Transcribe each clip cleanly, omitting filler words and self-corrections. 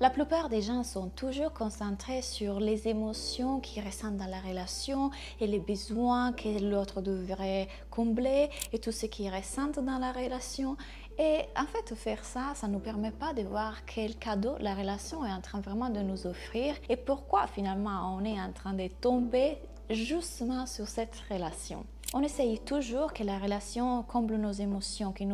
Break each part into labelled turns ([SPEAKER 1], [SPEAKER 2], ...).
[SPEAKER 1] La plupart des gens sont toujours concentrés sur les émotions qu'ils ressentent dans la relation et les besoins que l'autre devrait combler et tout ce qu'ils ressentent dans la relation. Et en fait, faire ça, ça ne nous permet pas de voir quel cadeau la relation est en train vraiment de nous offrir et pourquoi finalement on est en train de tomber justement sur cette relation. On essaye toujours que la relation comble nos émotions, qu'il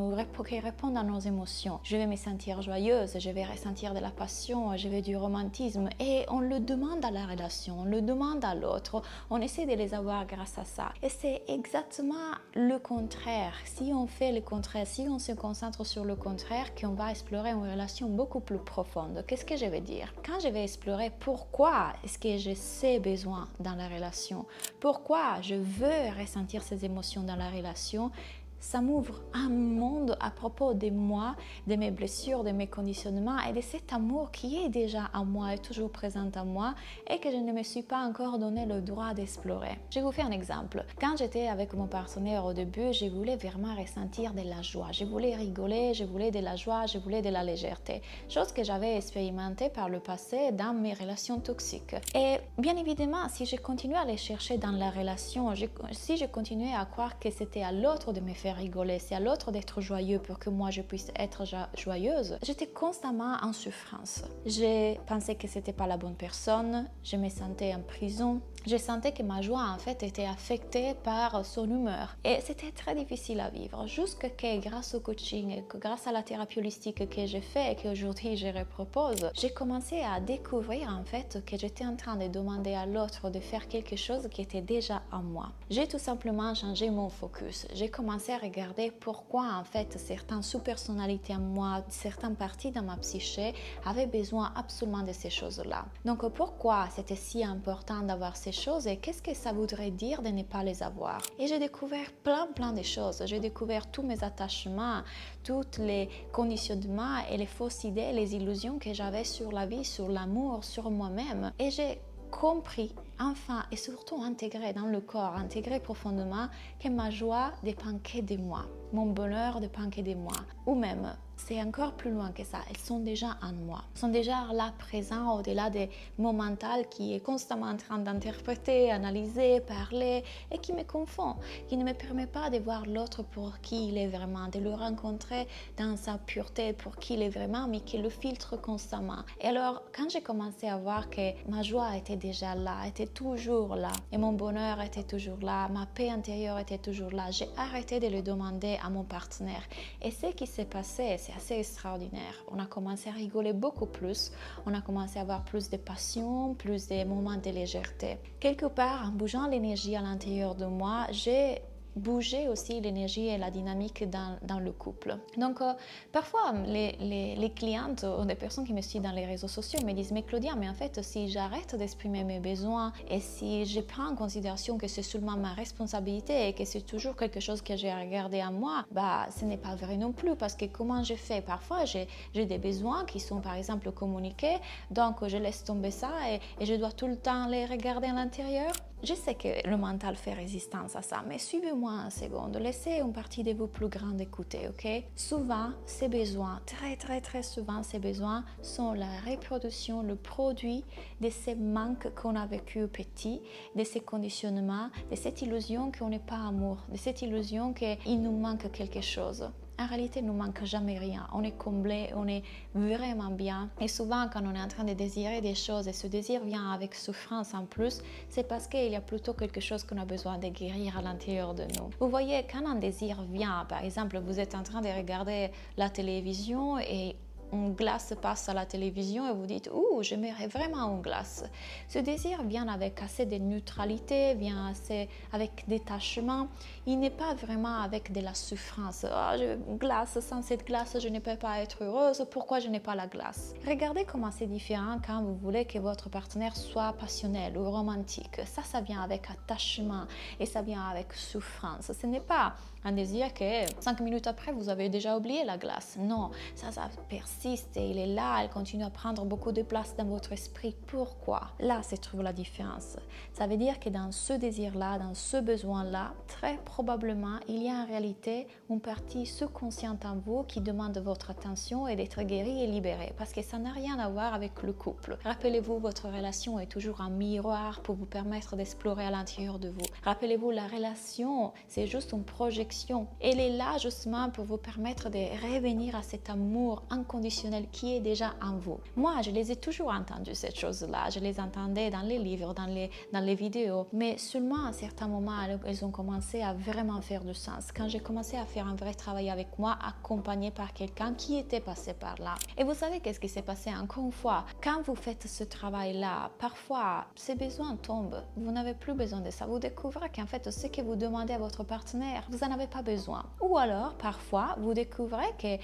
[SPEAKER 1] réponde à nos émotions. Je vais me sentir joyeuse, je vais ressentir de la passion, je vais du romantisme. Et on le demande à la relation, on le demande à l'autre. On essaie de les avoir grâce à ça. Et c'est exactement le contraire. Si on fait le contraire, si on se concentre sur le contraire, qu'on va explorer une relation beaucoup plus profonde. Qu'est-ce que je veux dire? Quand je vais explorer pourquoi est-ce que j'ai ces besoins dans la relation, pourquoi je veux ressentir ces émotions dans la relation, ça m'ouvre un monde à propos de moi, de mes blessures, de mes conditionnements et de cet amour qui est déjà à moi et toujours présent à moi et que je ne me suis pas encore donné le droit d'explorer. Je vous fais un exemple. Quand j'étais avec mon partenaire au début, je voulais vraiment ressentir de la joie. Je voulais rigoler, je voulais de la joie, je voulais de la légèreté. Chose que j'avais expérimentée par le passé dans mes relations toxiques. Et bien évidemment, si je continuais à les chercher dans la relation, si je continuais à croire que c'était à l'autre de me faire rigoler, c'est à l'autre d'être joyeux pour que moi je puisse être joyeuse, j'étais constamment en souffrance. Je pensais que c'était pas la bonne personne, je me sentais en prison, je sentais que ma joie en fait était affectée par son humeur et c'était très difficile à vivre. Jusqu'à que grâce au coaching et que grâce à la thérapie holistique que j'ai fait et qu'aujourd'hui je repropose, j'ai commencé à découvrir en fait que j'étais en train de demander à l'autre de faire quelque chose qui était déjà en moi. J'ai tout simplement changé mon focus. J'ai commencé à regarder pourquoi en fait certaines sous-personnalités en moi, certaines parties dans ma psyché avaient besoin absolument de ces choses-là. Donc pourquoi c'était si important d'avoir ces choses et qu'est-ce que ça voudrait dire de ne pas les avoir. Et j'ai découvert plein de choses. J'ai découvert tous mes attachements, tous les conditionnements et les fausses idées, les illusions que j'avais sur la vie, sur l'amour, sur moi-même. Et j'ai compris, enfin, et surtout intégré dans le corps, intégré profondément que ma joie dépend que de moi. Mon bonheur dépend que de moi. Ou même, c'est encore plus loin que ça, elles sont déjà en moi. Elles sont déjà là présentes au-delà de mon mental qui est constamment en train d'interpréter, analyser, parler et qui me confond, qui ne me permet pas de voir l'autre pour qui il est vraiment, de le rencontrer dans sa pureté pour qui il est vraiment, mais qui le filtre constamment. Et alors, quand j'ai commencé à voir que ma joie était déjà là, était toujours là, et mon bonheur était toujours là, ma paix intérieure était toujours là, j'ai arrêté de le demander à mon partenaire. Et ce qui s'est passé, c'est assez extraordinaire. On a commencé à rigoler beaucoup plus, on a commencé à avoir plus de passion, plus de moments de légèreté. Quelque part, en bougeant l'énergie à l'intérieur de moi, j'ai bouger aussi l'énergie et la dynamique dans le couple. Donc parfois les clientes ou des personnes qui me suivent dans les réseaux sociaux me disent mais Claudia, mais en fait si j'arrête d'exprimer mes besoins et si je prends en considération que c'est seulement ma responsabilité et que c'est toujours quelque chose que j'ai à regarder à moi, bah ce n'est pas vrai non plus parce que comment je fais? Parfois j'ai des besoins qui sont par exemple communiqués, donc je laisse tomber ça et je dois tout le temps les regarder à l'intérieur. Je sais que le mental fait résistance à ça, mais suivez-moi un seconde, laissez une partie de vous plus grande écouter, ok? Souvent, ces besoins, très souvent, ces besoins sont la reproduction, le produit de ces manques qu'on a vécu petit, de ces conditionnements, de cette illusion qu'on n'est pas amour, de cette illusion qu'il nous manque quelque chose. En réalité, il ne nous manque jamais rien. On est comblé, on est vraiment bien. Et souvent, quand on est en train de désirer des choses et ce désir vient avec souffrance en plus, c'est parce qu'il y a plutôt quelque chose qu'on a besoin de guérir à l'intérieur de nous. Vous voyez, quand un désir vient, par exemple, vous êtes en train de regarder la télévision et une glace passe à la télévision et vous dites « Ouh, j'aimerais vraiment une glace ». Ce désir vient avec assez de neutralité, vient assez avec détachement. Il n'est pas vraiment avec de la souffrance. « Oh, glace, sans cette glace, je ne peux pas être heureuse. Pourquoi je n'ai pas la glace ?» Regardez comment c'est différent quand vous voulez que votre partenaire soit passionnel ou romantique. Ça vient avec attachement et ça vient avec souffrance. Ce n'est pas un désir que 5 minutes après, vous avez déjà oublié la glace. Non, ça persiste. persiste et il est là, elle continue à prendre beaucoup de place dans votre esprit. Pourquoi? Là se trouve la différence. Ça veut dire que dans ce désir-là, dans ce besoin-là, très probablement, il y a en réalité une partie subconsciente en vous qui demande votre attention et d'être guérie et libérée, parce que ça n'a rien à voir avec le couple. Rappelez-vous, votre relation est toujours un miroir pour vous permettre d'explorer à l'intérieur de vous. Rappelez-vous, la relation, c'est juste une projection. Elle est là justement pour vous permettre de revenir à cet amour inconditionnel qui est déjà en vous. Moi, je les ai toujours entendues, ces choses-là. Je les entendais dans les livres, dans les vidéos. Mais seulement à certains moments, elles ont commencé à vraiment faire du sens. Quand j'ai commencé à faire un vrai travail avec moi, accompagné par quelqu'un qui était passé par là. Et vous savez qu'est-ce qui s'est passé encore une fois? Quand vous faites ce travail-là, parfois, ces besoins tombent. Vous n'avez plus besoin de ça. Vous découvrez qu'en fait, ce que vous demandez à votre partenaire, vous n'en avez pas besoin. Ou alors, parfois, vous découvrez que,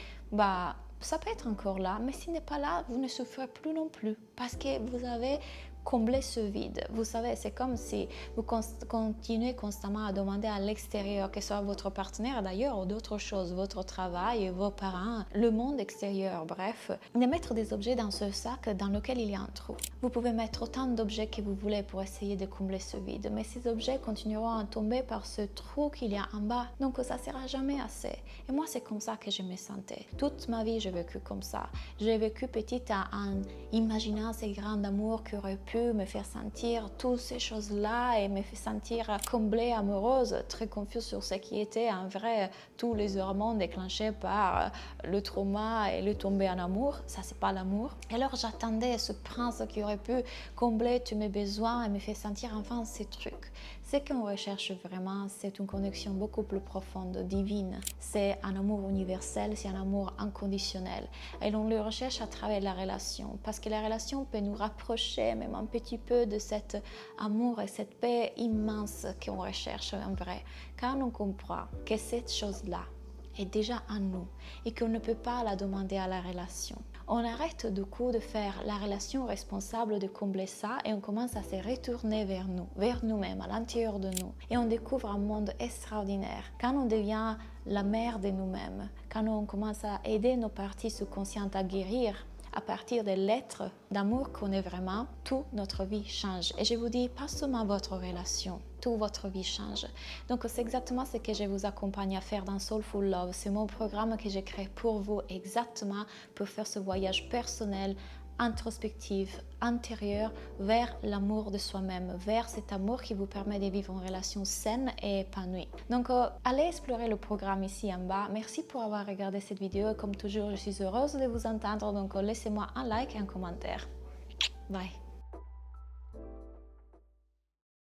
[SPEAKER 1] ça peut être encore là, mais s'il n'est pas là, vous ne souffrez plus non plus parce que vous avez comblé ce vide. Vous savez, c'est comme si vous continuez constamment à demander à l'extérieur, que ce soit votre partenaire d'ailleurs ou d'autres choses, votre travail, vos parents, le monde extérieur, bref, de mettre des objets dans ce sac dans lequel il y a un trou. Vous pouvez mettre autant d'objets que vous voulez pour essayer de combler ce vide, mais ces objets continueront à tomber par ce trou qu'il y a en bas, donc ça ne sera jamais assez. Et moi, c'est comme ça que je me sentais. Toute ma vie, j'ai vécu comme ça. J'ai vécu petite en imaginant ces grands amours qui auraient pu me faire sentir toutes ces choses-là et me faire sentir comblée, amoureuse, très confuse sur ce qui était en vrai tous les hormones déclenchés par le trauma et le tomber en amour. Ça, c'est pas l'amour. Et alors, j'attendais ce prince qui aurait pu combler tous mes besoins et me faire sentir enfin ces trucs. Ce qu'on recherche vraiment, c'est une connexion beaucoup plus profonde, divine. C'est un amour universel, c'est un amour inconditionnel. Et on le recherche à travers la relation, parce que la relation peut nous rapprocher même un petit peu de cet amour et cette paix immense qu'on recherche en vrai. Quand on comprend que cette chose-là est déjà en nous et qu'on ne peut pas la demander à la relation, on arrête du coup de faire la relation responsable de combler ça et on commence à se retourner vers nous, vers nous-mêmes, à l'intérieur de nous. Et on découvre un monde extraordinaire. Quand on devient la mère de nous-mêmes, quand on commence à aider nos parties subconscientes à guérir, à partir de l'être d'amour qu'on est vraiment, toute notre vie change. Et je vous dis, pas seulement votre relation, toute votre vie change. Donc c'est exactement ce que je vous accompagne à faire dans Soulful Love. C'est mon programme que j'ai créé pour vous, exactement pour faire ce voyage personnel, introspectif, intérieur, vers l'amour de soi-même, vers cet amour qui vous permet de vivre une relation saine et épanouie. Donc allez explorer le programme ici en bas. Merci pour avoir regardé cette vidéo et comme toujours je suis heureuse de vous entendre, donc laissez-moi un like et un commentaire. Bye.